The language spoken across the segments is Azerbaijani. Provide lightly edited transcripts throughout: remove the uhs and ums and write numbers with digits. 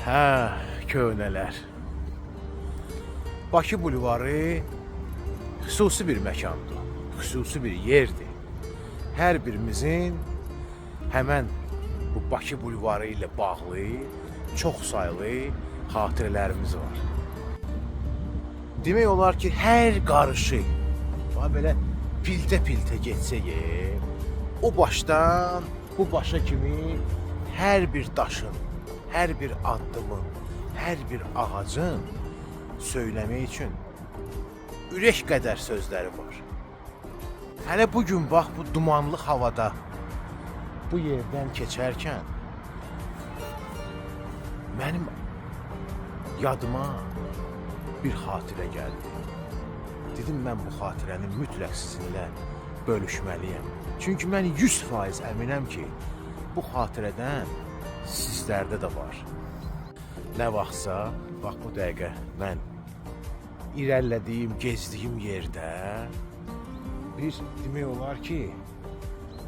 Hə, köhnələr. Bakı bulvarı xüsusi bir məkandır, xüsusi bir yerdir. Hər birimizin həmən bu Bakı bulvarı ilə bağlı çox saylı xatirələrimiz var. Demək olar ki, hər qarışı belə piltə-piltə getsək, o başdan bu başa kimi hər bir daşın, hər bir addımın, hər bir ağacın söyləmək üçün ürək qədər sözləri var. Hələ bugün bax bu dumanlı havada bu yerdən keçərkən mənim yadıma bir xatirə gəldi. Dedim, mən bu xatirəni mütləq sizinlə bölüşməliyəm. Çünki mən 100% əminəm ki, bu xatirədən sizlərdə də var. Nə vaxtsa, bax bu dəqiqə mən irəlilədiyim, gezdiyim yerdə bir demək olar ki,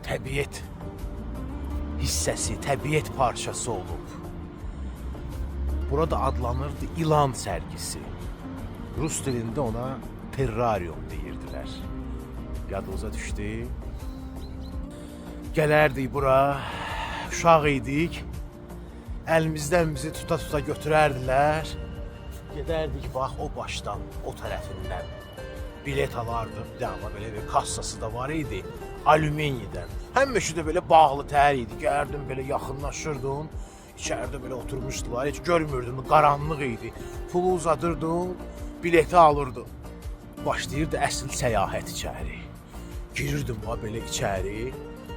təbiət hissəsi, təbiət parçası olub. Burada adlanırdı ilan sərgisi. Rus dilində ona terrarium deyirdilər. Yadınıza düşdü. Gələrdik bura, uşaq idik. Əlimizdən bizi tuta-tuta götürərdilər. Gedərdik bax o başdan, o tərəfindən. Bilet alardıq, bir amma belə bir kassası da var idi, alüminiydən. Həmişə də belə bağlı tər idi. Gəldim belə yaxınlaşırdım. İçəridə belə oturmuşdular, heç görmürdüm, qaranlıq idi. Pulu uzadırdım, bileti alırdım. Başlayırdı əsl səyahət içəri. Girirdim belə içəri,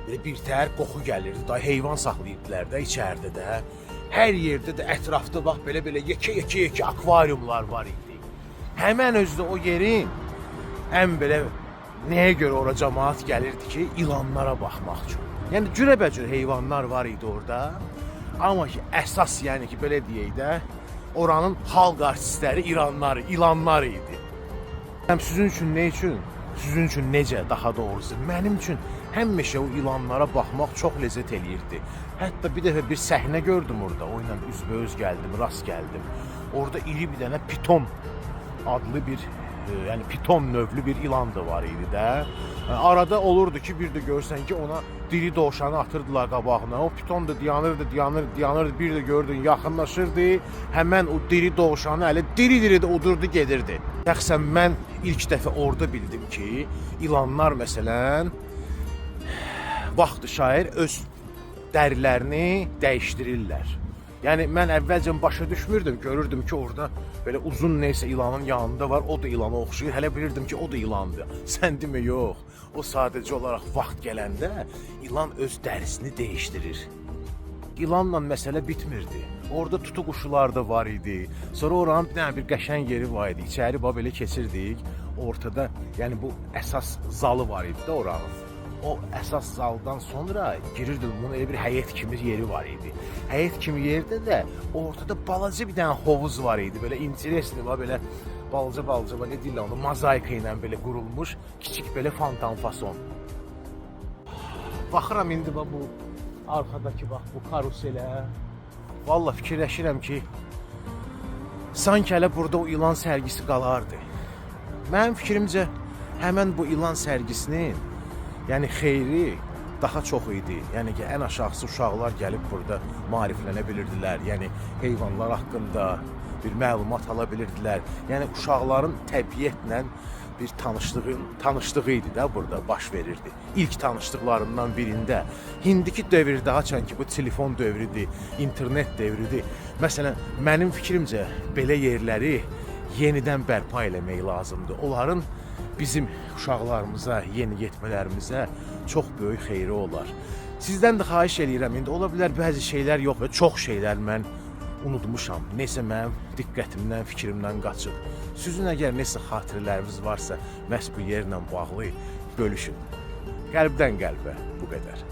belə bir tər qoxu gəlirdi. Day heyvan saxlayırdılar da içəridə də. Hər yerdə də ətrafda bax belə yekə akvaryumlar var idi. Həmən özdə o yerin ən belə nəyə görə ora cəmaət gəlirdi ki, ilanlara baxmaq üçün. Yəni cürəbəcür heyvanlar var idi orada. Amma ki, əsas yəni ki, belə deyək də, oranın xalq artistləri ilanlar idi. Sizin üçün nə üçün? Sizin üçün necə daha doğrusu? Mənim üçün həmişə o ilanlara baxmaq çox ləzzət eləyirdi. Hətta bir dəfə bir səhnə gördüm orada, o ilə üzbəüz gəldim, rast gəldim. Orada iri bir dənə piton adlı bir, yəni piton növlü bir ilan da var idi də. Arada olurdu ki, bir də görsən ki, ona diri dovşanı atırdılar qabağına. O piton da dayanırdı, bir də gördün, yaxınlaşırdı. Həmən o diri dovşanı hələ diri-diri də udurdu, gedirdi. Şəxsən mən ilk dəfə orada bildim ki, ilanlar məsələn, vaxtı şair öz dərilərini dəyişdirirlər. Yəni, mən əvvəlcə başa düşmürdüm, görürdüm ki, orada belə uzun neysə ilanın yanında var, o da ilana oxşayır. Hələ bilirdim ki, o da ilandır. Sən demə, yox. O sadəcə olaraq vaxt gələndə ilan öz dərisini dəyişdirir. İlanla məsələ bitmirdi. Orada tutu quşular da var idi. Sonra oranın bir qəşəng yeri var idi. İçəri belə keçirdik. Ortada, yəni bu əsas zalı var idi də oranın. O əsas zaldan sonra girirdim, bunun elə bir həyət kimi yeri var idi. Həyət kimi yerdə də ortada balaca bir dənə hovuz var idi. Belə interesli var, belə balaca, nə deyirlər onu, mozaika ilə belə qurulmuş, kiçik belə fontan fason. Baxıram indi bu arxadakı bax bu karuselə. Vallahi fikirləşirəm ki, sanki hələ burada o ilan sərgisi qalardı. Mənim fikrimcə həmən bu ilan sərgisinin yəni xeyri daha çox idi. Yəni ki, ən aşağısı uşaqlar gəlib burada maariflənə bilirdilər. Yəni heyvanlar haqqında bir məlumat ala bilirdilər. Yəni uşaqların təbiətlə bir tanışlığı idi də burada baş verirdi. İlk tanışlıqlarından birində indiki dövrdə haçan ki, bu telefon dövrüdür, internet dövrüdür. Məsələn, mənim fikrimcə belə yerləri yenidən bərpa eləmək lazımdır. Onların bizim uşaqlarımıza, yeni yetmələrimizə çox böyük xeyri olar. Sizdən də xahiş edirəm, indi ola bilər bəzi şeylər yox və çox şeylər mən unutmuşam. Nəsə mənim diqqətimdən, fikrimdən qaçıb. Sizin əgər nəsə xatirələriniz varsa, məhz bu yerlə bağlı bölüşün. Qəlbdən qəlbə bu qədər.